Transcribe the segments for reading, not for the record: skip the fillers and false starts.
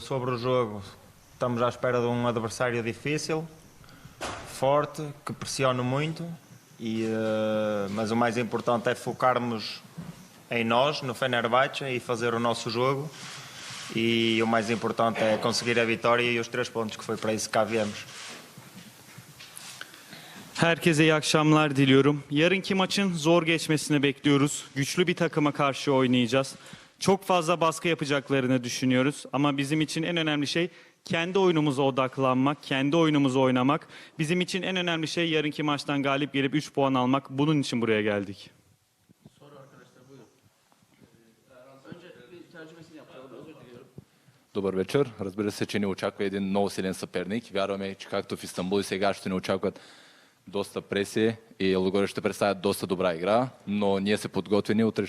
sobre o jogo, estamos à espera de um adversário difícil, forte, que pressione muito, mas o mais importante é focarmos em nós, no Fenerbahçe, e fazer o nosso jogo. E o mais importante é conseguir a vitória e os 3 pontos, que foi para isso que cá viemos. Herkese iyi akşamlar diliyorum. Yarınki maçın zor geçmesini bekliyoruz. Güçlü bir takıma karşı oynayacağız. Çok fazla baskı yapacaklarını düşünüyoruz. Ama bizim için en önemli şey kendi oyunumuza odaklanmak, kendi oyunumuzu oynamak. Bizim için en önemli şey yarınki maçtan galip gelip 3 puan almak. Bunun için buraya geldik. Soru arkadaşlar buyurun. Önce bir tercümesini yapalım. Özür diliyorum. Добър вечер. Разбира се, че ни очаква един много силен съперник. Вярваме, че както в Истанбул и сега ще ни очакват доста преси и Лудогорец ще представят доста добра игра, но ние се подготвени, утре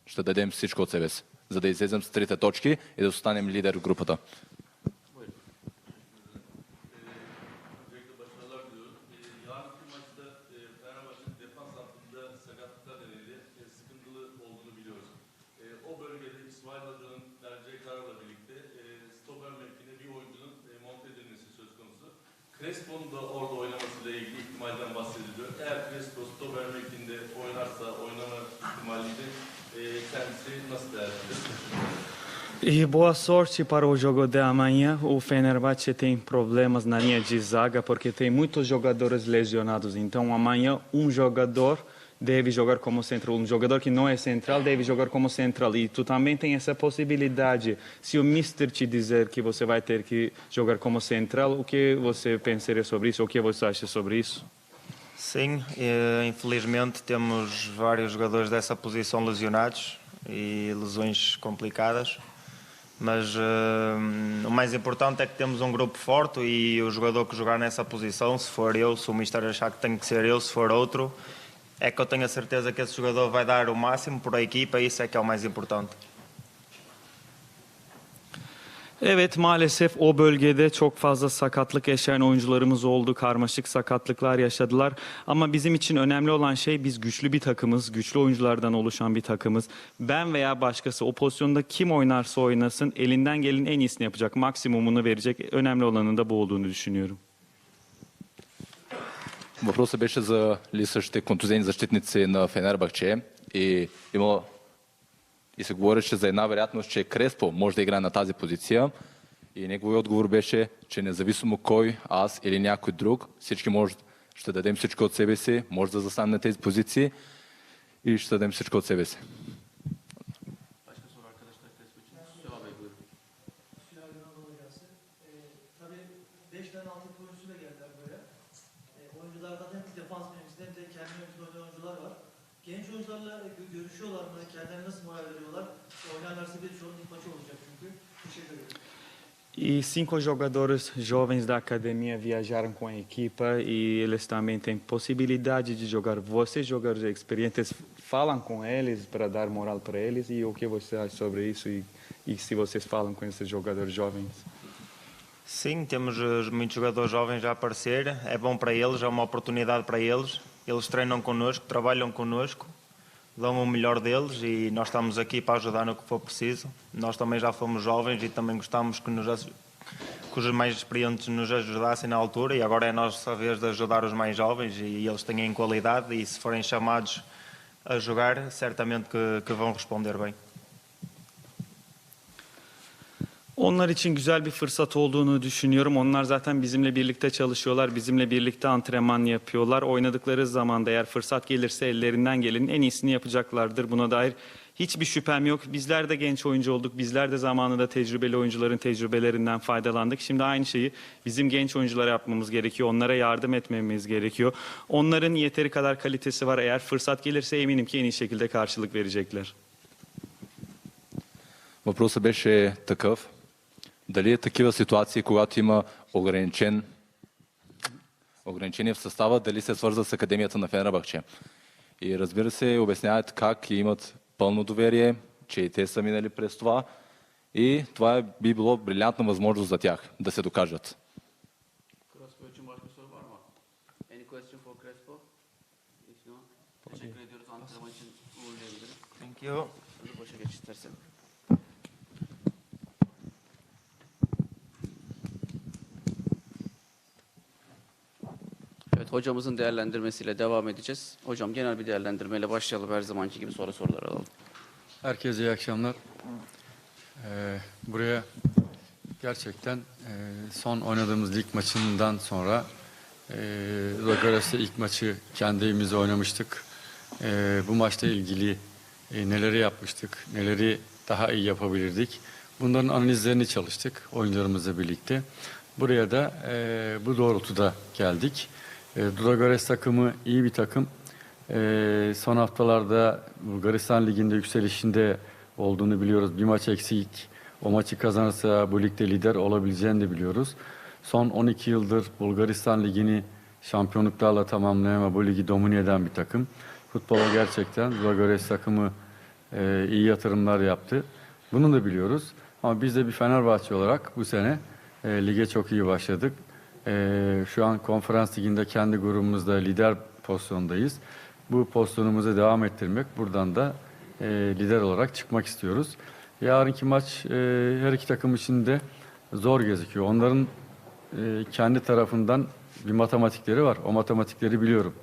ще дадем всичко от себе си, за да излезем с 3 точки и да останем лидер в групата. Crespo'nun da orada oynamasıyla ilgili ihtimalden bahsediliyor. Eğer Crespo stoper mevkinde oynarsa oynama ihtimaliyle kendisi nasıl değerlendirir? Boa sorte para o jogo de amanhã. O Fenerbahçe tem problemas na linha de zaga porque tem muitos jogadores lesionados. Então amanhã jogador deve jogar como central. Jogador que não é central deve jogar como central. E tu também tem essa possibilidade. Se o Mister te dizer que você vai ter que jogar como central, o que você pensaria sobre isso? O que você acha sobre isso? Sim, infelizmente temos vários jogadores dessa posição lesionados e lesões complicadas. Mas o mais importante é que temos um grupo forte e o jogador que jogar nessa posição, se for eu, se o Mister achar que tem que ser eu, se for outro, é que eu tenho a certeza que esse jogador vai dar o máximo por a equipa e isso é que é o mais importante. Evet, maalesef o bölgede çok fazla sakatlık yaşayan oyuncularımız oldu. Karmaşık sakatlıklar yaşadılar. Ama bizim için önemli olan şey biz güçlü bir takımız, güçlü oyunculardan oluşan bir takımız. Ben veya başkası o pozisyonda kim oynarsa oynasın elinden gelenin en iyisini yapacak, maksimumunu verecek. Önemli olanın da bu olduğunu düşünüyorum. Въпросът беше за липсващите контузени защитници на Фенербахче и се говореше за една вероятност, че Креспо може да играе на тази позиция. И неговият отговор беше, че независимо кой, аз или някой друг, всички ще дадем всичко от себе си, може да застанем на тези позиции и ще дадем всичко от себе си. Başka soru arkadaşlar Crespo için. Süha Bey buyurun. Süha Ünaloğlu gelsin. Tabii 5 tane altın oyuncusuyla geldiler buraya. Oyunculardan hem defans mevkisinde hem de kendi mevkisinde oynayan oyuncular var. Genç oyuncularla görüşüyorlar mı? Kendilerine nasıl moral veriyorlar? Oynarlarsa bir çoğunun ilk maçı olacak çünkü. Teşekkür ederim. E 5 jogadores jovens da academia viajaram com a equipa e eles também têm possibilidade de jogar. Vocês, jogadores experientes, falam com eles para dar moral para eles e o que você acha sobre isso e se vocês falam com esses jogadores jovens? Sim, temos muitos jogadores jovens a aparecer, é bom para eles, é uma oportunidade para eles. Eles treinam connosco, trabalham connosco, dão o melhor deles e nós estamos aqui para ajudar no que for preciso. Nós também já fomos jovens e também gostamos que os mais experientes nos ajudassem na altura e agora é a nossa vez de ajudar os mais jovens e eles têm qualidade e se forem chamados a jogar, certamente que vão responder bem. Onlar için güzel bir fırsat olduğunu düşünüyorum. Onlar zaten bizimle birlikte çalışıyorlar, bizimle birlikte antrenman yapıyorlar. Oynadıkları zaman da eğer fırsat gelirse ellerinden gelenin en iyisini yapacaklardır. Buna dair hiçbir şüphem yok. Bizler de genç oyuncu olduk. Bizler de zamanında tecrübeli oyuncuların tecrübelerinden faydalandık. Şimdi aynı şeyi bizim genç oyunculara yapmamız gerekiyor. Onlara yardım etmemiz gerekiyor. Onların yeteri kadar kalitesi var. Eğer fırsat gelirse eminim ki en iyi şekilde karşılık verecekler. Въпросът беше такъв. Дали е такива ситуации, когато има ограничения в състава, дали се свързва с Академията на Фенербахче. И разбира се, обясняват как и имат пълно доверие, че и те са минали през това. И това би било брилянтна възможност за тях да се докажат. Crespo için başka soru var mı? Any question for Crespo? If not, teşekkür ediyoruz. Antrenman için uğurlayabiliriz. Thank you. Sözü başa geç istersen. hocamızın değerlendirmesiyle devam edeceğiz. Hocam genel bir değerlendirmeyle başlayalım, her zamanki gibi sorular alalım. Herkese iyi akşamlar. Buraya gerçekten son oynadığımız lig maçından sonra Ludogorets'te ilk maçı kendi evimizde oynamıştık. Bu maçla ilgili neleri yapmıştık, neleri daha iyi yapabilirdik. Bunların analizlerini çalıştık oyuncularımızla birlikte. Buraya da bu doğrultuda geldik. Ludogorets takımı iyi bir takım. Son haftalarda Bulgaristan Ligi'nde yükselişinde olduğunu biliyoruz. Bir maç eksik. O maçı kazanırsa bu ligde lider olabileceğini de biliyoruz. Son 12 yıldır Bulgaristan Ligi'ni şampiyonluklarla tamamlayan ve bu ligi domine eden bir takım. Futbola gerçekten Ludogorets takımı iyi yatırımlar yaptı. Bunu da biliyoruz. Ama biz de bir Fenerbahçe olarak bu sene lige çok iyi başladık. Şu an Konferans Ligi'nde kendi grubumuzda lider pozisyondayız. Bu pozisyonumuzu devam ettirmek, buradan da lider olarak çıkmak istiyoruz. Yarınki maç her iki takım için de zor gözüküyor. Onların kendi tarafından bir matematikleri var. O matematikleri biliyorum.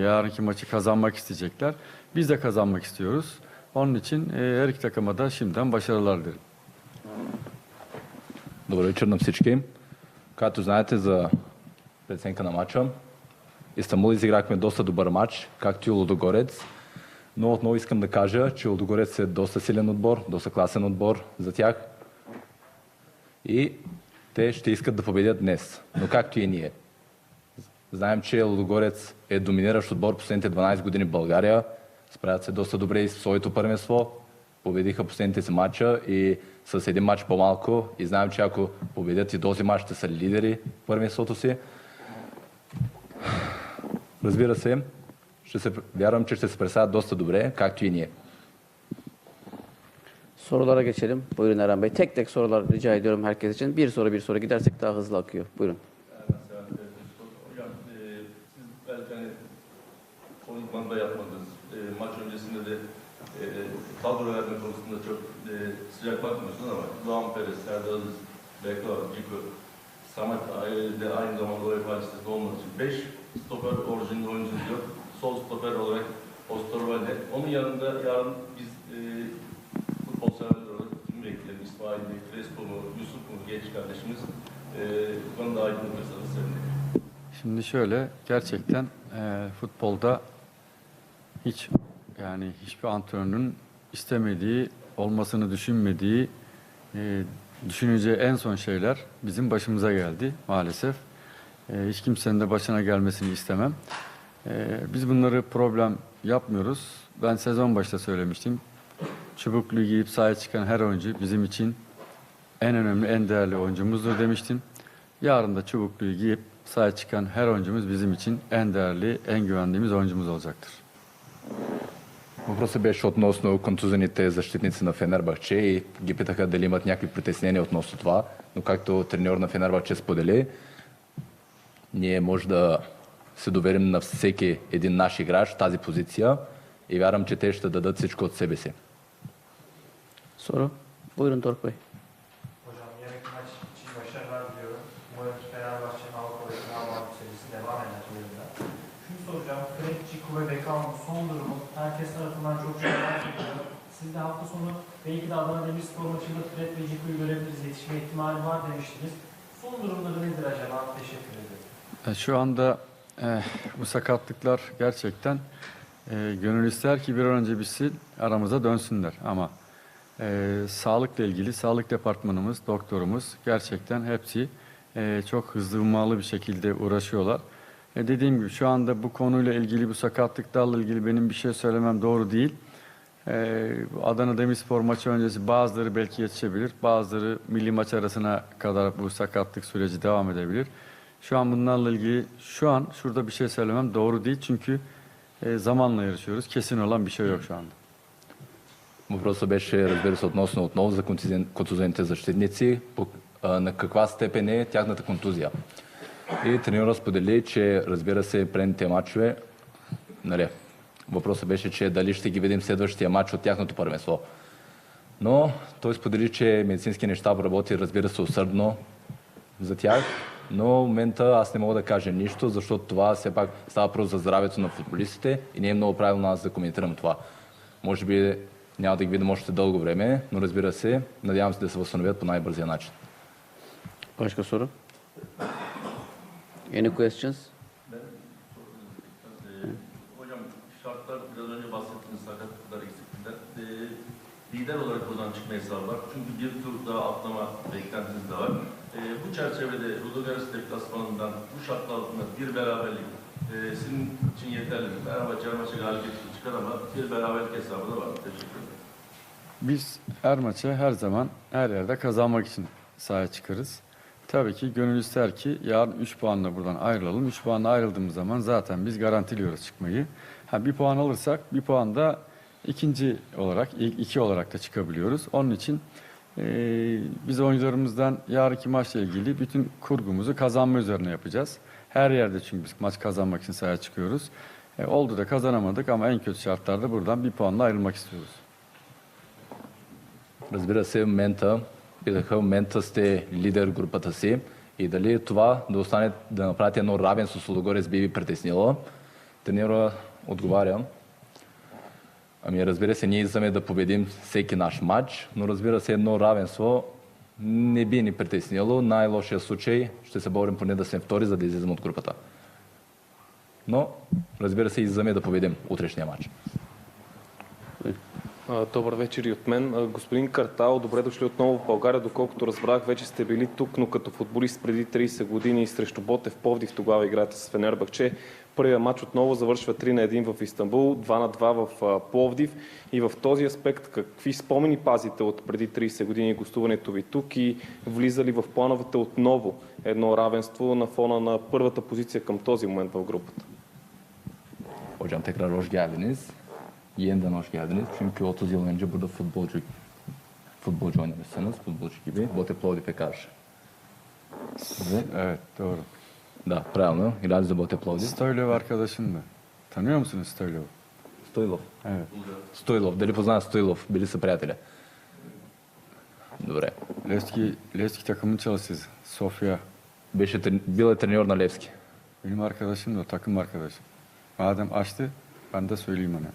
Yarınki maçı kazanmak isteyecekler. Biz de kazanmak istiyoruz. Onun için her iki takıma da şimdiden başarılar dilerim. Добър вечер на всички. Както знаете за преценка на матча, Истанбул изиграхме доста добър матч, както и Лудогорец. Но отново искам да кажа, че Лудогорец е доста силен отбор, доста класен отбор за тях. И те ще искат да победят днес, но както и ние. Знаем, че Лудогорец е доминиращ отбор последните 12 години в България. Справят се доста добре и в своето първенство. Победиха последните си матча и с един матч по-малко. И знаем, че ако победят и този матч, ще са лидери в първенството си. Разбира се, вярвам, че ще се представят доста добре, както и ние. Sorulara geçelim. Buyurun Eren Bey. Tek tek sorular rica ediyorum herkes için. Bir soru gidersek daha hızlı akıyor. Buyurun. Hocam siz belki hani konuşmanda yapmadınız. Maç öncesinde de kadro verme konusunda çok sıcak bakmıyorsunuz ama Doğan Perez, Serdar Aziz, Beko, Ciko, Samet de aynı zamanda UEFA listesinde olmadığı için 5 stoper orijinal oyuncumuz yok. Sol stoper olarak Osterwalde. Onun yanında yarın biz futbol severler olarak kimi bekleyelim? İsmail Bey, Crespo mu, Yusuf mu genç kardeşimiz? Bu konuda aydınlatırsanız sevinirim. Şimdi şöyle, gerçekten futbolda hiçbir antrenörün istemediği, olmasını düşünmediği, düşüneceği en son şeyler bizim başımıza geldi maalesef. Hiç kimsenin de başına gelmesini istemem. Biz bunları problem yapmıyoruz. Ben sezon başta söylemiştim. Çubukluğu giyip sahaya çıkan her oyuncu bizim için en önemli, en değerli oyuncumuzdur demiştim. Yarın da çubukluğu giyip sahaya çıkan her oyuncumuz bizim için en değerli, en güvendiğimiz oyuncumuz olacaktır. Въпросът беше относно контузените защитници на Фенербахче и ги питаха дали имат някакви притеснения относно това. Но както треньор на Фенербахче сподели, ние може да се доверим на всеки един наш играч в тази позиция и вярвам, че те ще дадат всичко от себе си. Soru. Buyurun Doruk Bey. Hocam yarınki maç için başarılar diliyorum. Umarım ki Fenerbahçe'nin Avrupa ve Final Varlık serisi devam eder yolunda. Şunu soracağım. Fred, Ciku ve Beckham'ın son durumu herkes tarafından çok merak ediliyor. Siz de hafta sonu belki de Adana Demirspor maçında Fred ve Ciku'yu görebiliriz. Yetişme ihtimali var demiştiniz. Son durumları nedir acaba? Teşekkür ederim. Şu anda bu sakatlıklar gerçekten gönül ister ki bir an önce bitsin, aramıza dönsünler. Ama sağlıkla ilgili sağlık departmanımız, doktorumuz gerçekten hepsi çok hızlı hummalı bir şekilde uğraşıyorlar. Dediğim gibi şu anda bu konuyla ilgili, bu sakatlıklarla ilgili benim bir şey söylemem doğru değil. Adana Demirspor maçı öncesi bazıları belki yetişebilir, bazıları milli maç arasına kadar bu sakatlık süreci devam edebilir. Şu an bunlarla ilgili şurada bir şey söylemem doğru değil çünkü zamanla yarışıyoruz. Kesin olan bir şey yok şu anda. Въпросът беше, разбира се, отново за контузените защитници, на каква степен е тяхната контузия. И треньорът сподели, че разбира се, предните матчове, въпросът беше, че дали ще ги видим следващия матч от тяхното първенство. Но той сподели, че медицинският щаб работи, разбира се, усърдно за тях Но в момента аз не мога да кажа нищо, защото това все пак става просто за здравето на футболистите и не е много правилно аз да коментирам това. Може би няма да ги видим още дълго време, но разбира се, надявам се да се възстановят по най-бързия начин. Başka soru? Any questions? Hocam şartlar biraz önce bahsettiğiniz sakatlıklar eksiklikler. Lider olarak buradan çıkma hesabı var. Çünkü bir tur daha atlama beklentiniz de var. Bu çerçevede Ludogorets deplasmanından bu şartlar altında bir beraberlik sizin için yeterli mi? Fenerbahçe her maça galibiyet çıkar ama bir beraberlik hesabı da var. Teşekkür ederim. Biz her maça her zaman her yerde kazanmak için sahaya çıkarız. Tabii ki gönül ister ki yarın 3 puanla buradan ayrılalım. 3 puanla ayrıldığımız zaman zaten biz garantiliyoruz çıkmayı. Bir puan alırsak bir puan da ikinci olarak, ilk 2 olarak da çıkabiliyoruz. Onun için biz oyuncularımızdan yarınki maçla ilgili bütün kurgumuzu kazanma üzerine yapacağız. Her yerde çünkü biz maç kazanmak için sahaya çıkıyoruz. Oldu da kazanamadık ama en kötü şartlarda buradan bir puanla ayrılmak istiyoruz. Разбира се, в момента сте лидер в групата си и дали това да направите едно равенство с Лудогорец би ви притеснило. Тренера отговаря. Ами разбира се, ние искаме да победим всеки наш матч, но разбира се, едно равенство не би ни притеснило. Най-лошия случай ще се борим поне да сме втори, за да излезем от групата. Но, разбира се, искаме да победим утрешния матч. Добър вечер и от мен. Господин Картал, добре дошли отново в България. Доколкото разбрах, вече сте били тук, но като футболист преди 30 години срещу Ботев Пловдив, тогава играете с Фенербахче. Първият матч отново завършва 3-1 в Истанбул, 2-2 в Пловдив. И в този аспект, какви спомени пазите от преди 30 години гостуването ви тук и влиза ли в плановете отново едно равенство на фона на първата позиция към този момент в групата? Hocam tekrar hoş geldiniz. Yeniden hoş geldiniz. Çünkü 30 yıl önce burada futbolcu oynamışsınız. Futbolcu gibi. Ботев Пловдив karşı. Size? Evet, doğru. Да, правилно. Играли за Ботев Пловдив. Stoylov arkadaşım da. Tanıyor musunuz Stoylov? Стоилов. Evet. Стоилов. Дали познава Стоилов? Били са приятели. Добре. Levski takımın çalışıyor. Sofya. Бил е треньор на Левски. Benim arkadaşım da takım arkadaşım. Madem açtı, ben de söyleyeyim ona.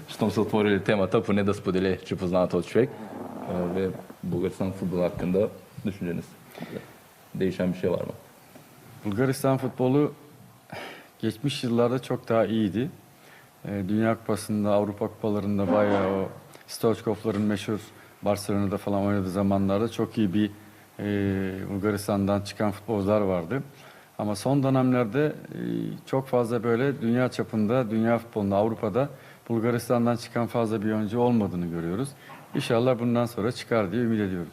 Щом са отворили темата, поне да сподели, че познава този човек. Ve Bulgaristan futbolu hakkında düşünceniz. Değişen bir şey var mı? Bulgaristan futbolu geçmiş yıllarda çok daha iyiydi. Dünya Kupası'nda, Avrupa Kupalarında bayağı o Stoichkov'ların meşhur Barcelona'da falan oynadığı zamanlarda çok iyi bir Bulgaristan'dan çıkan futbolcular vardı. Ama son dönemlerde çok fazla böyle dünya çapında, dünya futbolunda, Avrupa'da Bulgaristan'dan çıkan fazla bir oyuncu olmadığını görüyoruz. İnşallah bundan sonra çıkar diye ümit ediyorum.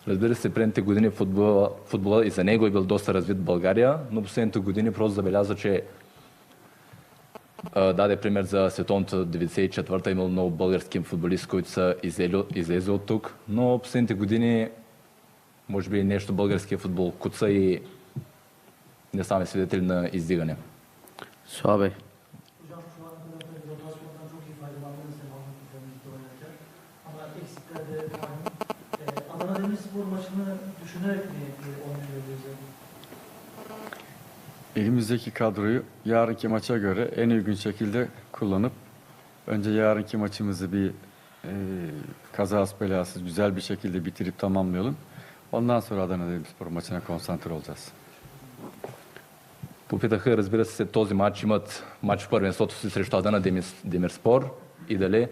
Разбира се, предните години футбола и за него е бил доста развит в България, но последните години просто забеляза, че даде пример за световното 94-та, имало много български футболисти, които са излезли от тук, но последните години може би нещо българския футбол куца и не ставаме свидетели на издигане. Suha Bey. Hocam şu ana kadar tabii rotasyondan çok iyi faydalandınız Avrupa Kupası'nda oynarken. Ama eksikler de malum. Adana Demirspor maçını düşünerek mi oynuyoruz? Elimizdeki kadroyu yarınki maça göre en uygun şekilde kullanıp önce yarınki maçımızı bir kazasız belasız güzel bir şekilde bitirip tamamlayalım. Ondan sonra Adana Demirspor maçına konsantre olacağız. Попитаха, разбира се, този матч имат матч в първенството си срещу Адана Демирспор и дали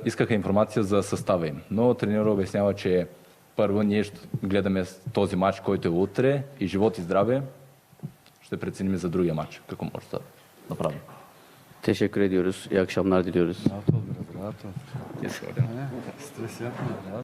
искаха информация за състава им. Но тренерът обяснява, че първо ние ще гледаме този матч, който е утре и живот и здраве ще преценим за другия матч, какво може да направим. Teşekkür ediyoruz. İyi akşamlar diliyoruz. Rahat ol biraz, rahat ol. Stres yapma. Rahat.